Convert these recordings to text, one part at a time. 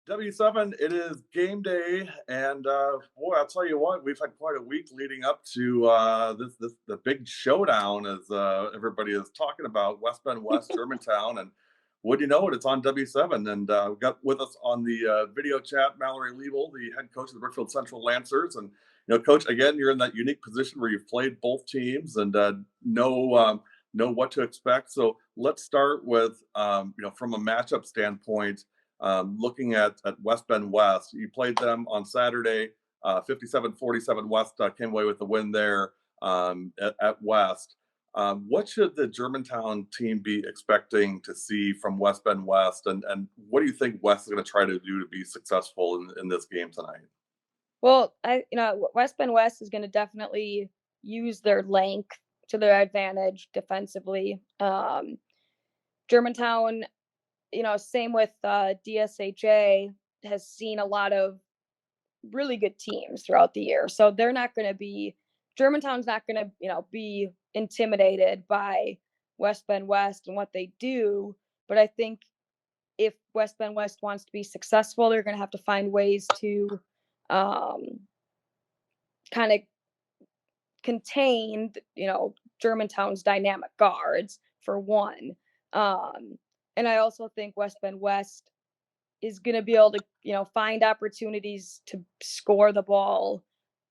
W7, it is game day, and boy, I'll tell you what, we've had quite a week leading up to this the big showdown, as everybody is talking about West Bend West, Germantown, and what do you know it? It's on W7, and we've got with us on the video chat Mallory LIEBL, the head coach of the Brookfield Central Lancers, and coach, again, you're in that unique position where you've played both teams and know what to expect. So let's start with from a matchup standpoint. Looking at West Bend West, you played them on Saturday, 57-47 West came away with the win there at West. What should the Germantown team be expecting to see from West Bend West, and what do you think West is going to try to do to be successful in this game tonight? Well, West Bend West is going to definitely use their length to their advantage defensively. Germantown, same with DSHA, has seen a lot of really good teams throughout the year. So they're not going to be, Germantown's not going to, be intimidated by West Bend West and what they do. But I think if West Bend West wants to be successful, they're going to have to find ways to kind of contain, Germantown's dynamic guards for one. And I also think West Bend West is going to be able to, find opportunities to score the ball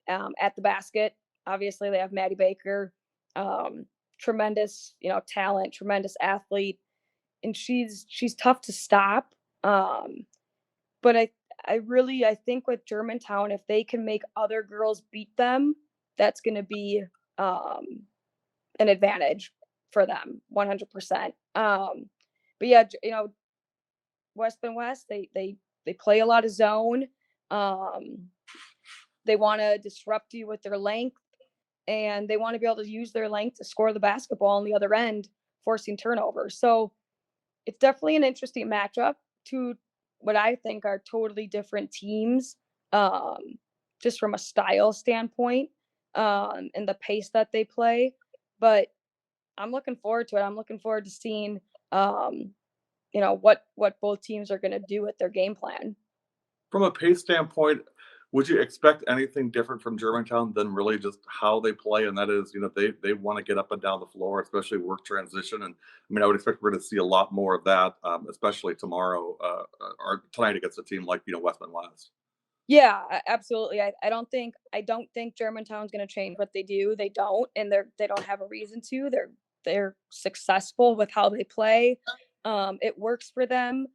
at the basket. Obviously, they have Maddie Baker, tremendous, talent, tremendous athlete, and she's tough to stop. But I think with Germantown, if they can make other girls beat them, that's going to be an advantage for them, 100%. But yeah, West Bend West, they play a lot of zone. They want to disrupt you with their length, and they want to be able to use their length to score the basketball on the other end, forcing turnovers. So it's definitely an interesting matchup to what I think are totally different teams, just from a style standpoint, and the pace that they play. But I'm looking forward to it. I'm looking forward to seeing, what both teams are going to do with their game plan. From a pace standpoint, would you expect anything different from Germantown than really just how they play? And that is, they want to get up and down the floor, especially work transition. And I mean, I would expect we're going to see a lot more of that, especially tomorrow or tonight against a team like West Bend West. Yeah, absolutely. I don't think Germantown's going to change what they do. They don't, and they don't have a reason to. They're successful with how they play. It works for them,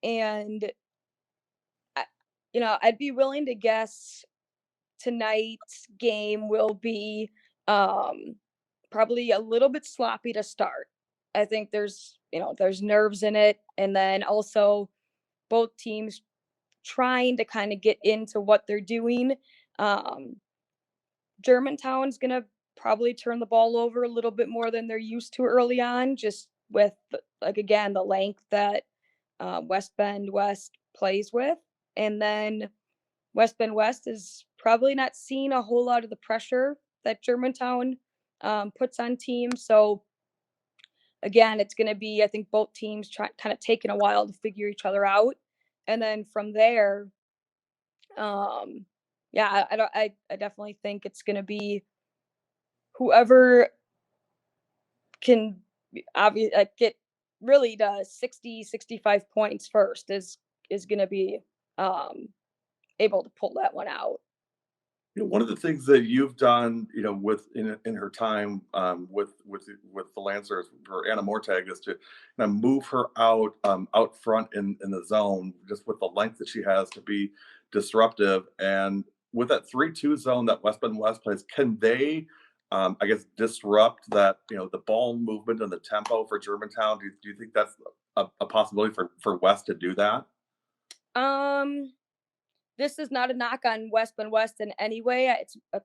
and I'd be willing to guess tonight's game will be um, probably a little bit sloppy to start. I think there's nerves in it, and then also both teams trying to kind of get into what they're doing. Um, Germantown's gonna probably turn the ball over a little bit more than they're used to early on, just with like again the length that West Bend West plays with, and then West Bend West is probably not seeing a whole lot of the pressure that Germantown puts on teams. So again, it's going to be, I think, both teams kind of taking a while to figure each other out, and then from there, um, yeah, I don't, I definitely think it's going to be whoever can obviously get really to 60, 65 points first is going to be um, able to pull that one out. One of the things that you've done, with in her time with the Lancers for Anna Mortag is to kind of move her out front in the zone, just with the length that she has to be disruptive. And with that 3-2 zone that West Bend West plays, can they, I guess, disrupt that the ball movement and the tempo for Germantown? Do you think that's a possibility for West to do that? Um, this is not a knock on West Bend West in any way. It's a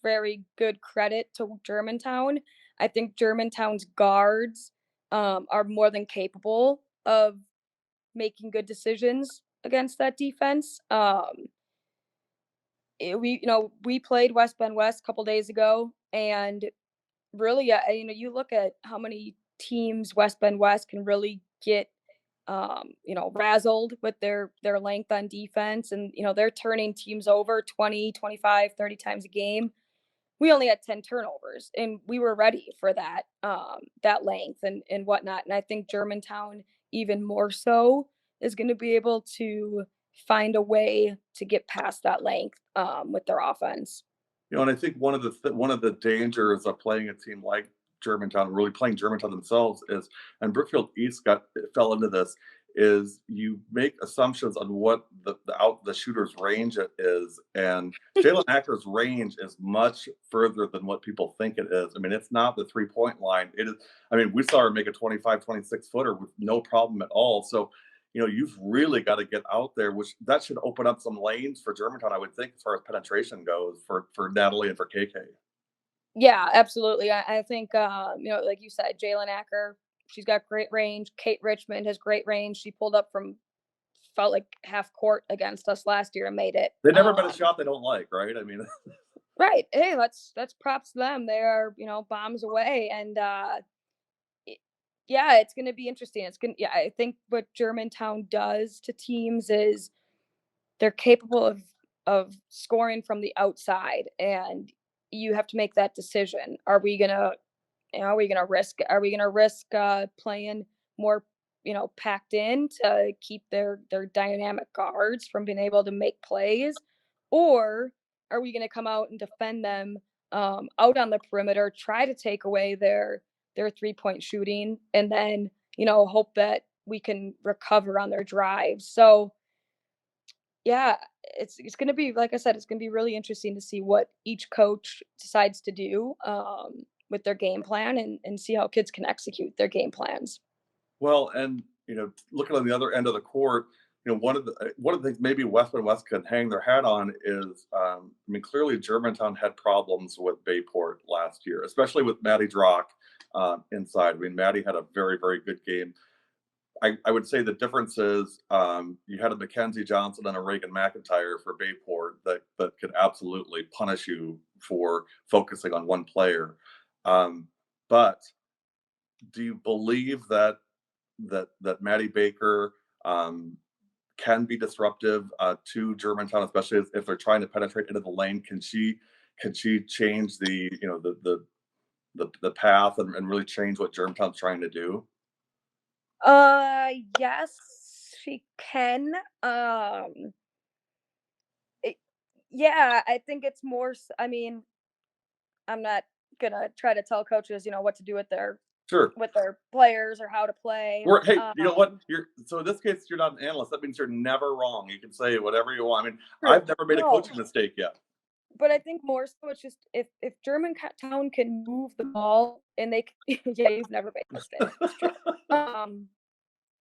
very good credit to Germantown. I think Germantown's guards are more than capable of making good decisions against that defense. We played West Bend West a couple days ago, and really, you look at how many teams West Bend West can really get razzled with their length on defense, and they're turning teams over 20, 25, 30 times a game. We only had 10 turnovers, and we were ready for that length and whatnot. And I think Germantown, even more so, is going to be able to find a way to get past that length with their offense. And I think one of the dangers of playing a team like Germantown, really playing Germantown themselves, is, and Brookfield East fell into this, is you make assumptions on what the shooter's range is, and Jalen Acker's range is much further than what people think it is. I mean, it's not the 3-point line. It is. I mean, we saw her make a 25, 26 footer with no problem at all. So you've really got to get out there, which that should open up some lanes for Germantown, I would think, as far as penetration goes for Natalie and for KK. Yeah, absolutely. I think, like you said, Jalen Acker, she's got great range. Kate Richmond has great range. She pulled up from felt like half court against us last year and made it. They never met a shot they don't like, right? I mean, Right. Hey, that's props to them. They are, bombs away, and yeah, it's going to be interesting. Yeah, I think what Germantown does to teams is they're capable of scoring from the outside, and you have to make that decision. Are we gonna risk playing more, packed in to keep their dynamic guards from being able to make plays, or are we gonna come out and defend them out on the perimeter, try to take away their 3-point shooting, and then hope that we can recover on their drives. So yeah, it's gonna be, like I said, it's gonna be really interesting to see what each coach decides to do with their game plan, and see how kids can execute their game plans. well, and looking on the other end of the court, one of the things maybe West can hang their hat on is, I mean, clearly Germantown had problems with Bayport last year, especially with Maddie Drock inside. I mean, Maddie had a very, very good game. I would say the difference is, you had a Mackenzie Johnson and a Reagan McIntyre for Bayport that could absolutely punish you for focusing on one player. But do you believe that Maddie Baker can be disruptive to Germantown, especially if they're trying to penetrate into the lane? Can she change the path and really change what Germantown's trying to do? Yes, she can. It, yeah, I think it's more. I mean, I'm not gonna try to tell coaches, what to do Sure. with their players or how to play. Hey, you know what? So in this case, you're not an analyst. That means you're never wrong. You can say whatever you want. I mean, True. I've never made a No, coaching mistake yet. but I think more so it's just if Germantown can move the ball and yeah, you've never made a mistake. It's true. Um,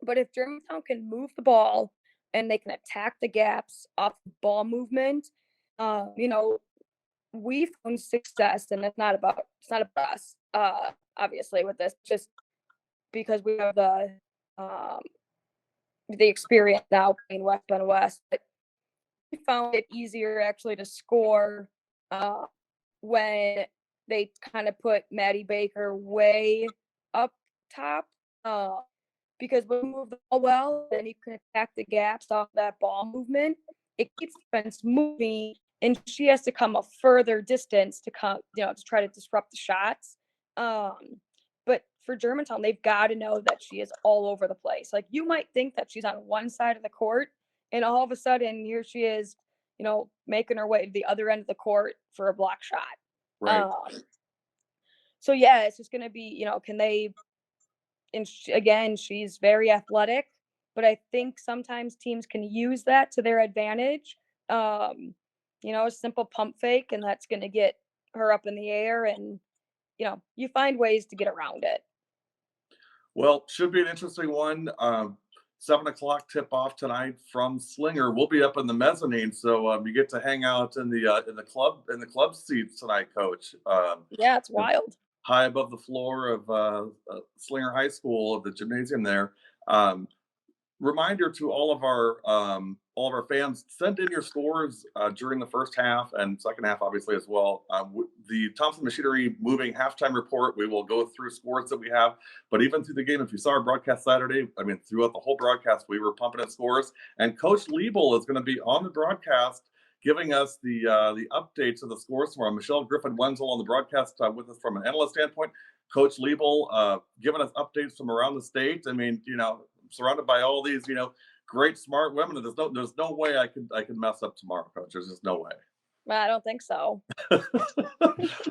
but if Germantown can move the ball and they can attack the gaps off ball movement, you know, we found success, and it's not about us. Obviously, with this, just because we have um the experience now playing West and West, but we found it easier actually to score uh, when they kind of put Maddie Baker way up top. Uh, because when you move the ball well, then you can attack the gaps off that ball movement. It keeps defense moving, and she has to come a further distance to to try to disrupt the shots. Um, but for Germantown, they've got to know that she is all over the place. Like, you might think that she's on one side of the court, and all of a sudden here she is, making her way to the other end of the court for a block shot. Right. Um, so yeah, it's just gonna be, can they? And again, she's very athletic, but I think sometimes teams can use that to their advantage. Um, a simple pump fake, and that's gonna get her up in the air, and you find ways to get around it. Well, should be an interesting one. 7 o'clock tip off tonight from Slinger. We'll be up in the mezzanine, so you get to hang out in the club seats tonight, Coach. Yeah, it's wild. High above the floor of Slinger High School of the gymnasium there. Um, reminder to all of our fans: send in your scores during the first half and second half, obviously as well. The Thompson Machinery moving halftime report, we will go through scores that we have. But even through the game, if you saw our broadcast Saturday, I mean, throughout the whole broadcast, we were pumping in scores. And Coach LIEBL is going to be on the broadcast, giving us the updates of the scores tomorrow. Michelle Griffin Wenzel on the broadcast with us from an analyst standpoint. Coach LIEBL giving us updates from around the state. I mean, surrounded by all these, great smart women. There's no way I could mess up tomorrow, Coach. There's just no way. I don't think so.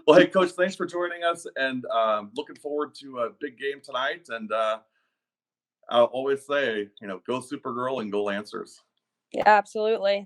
Well, hey, Coach, thanks for joining us, and looking forward to a big game tonight. And I'll always say, go Supergirl and go Lancers. Yeah, absolutely.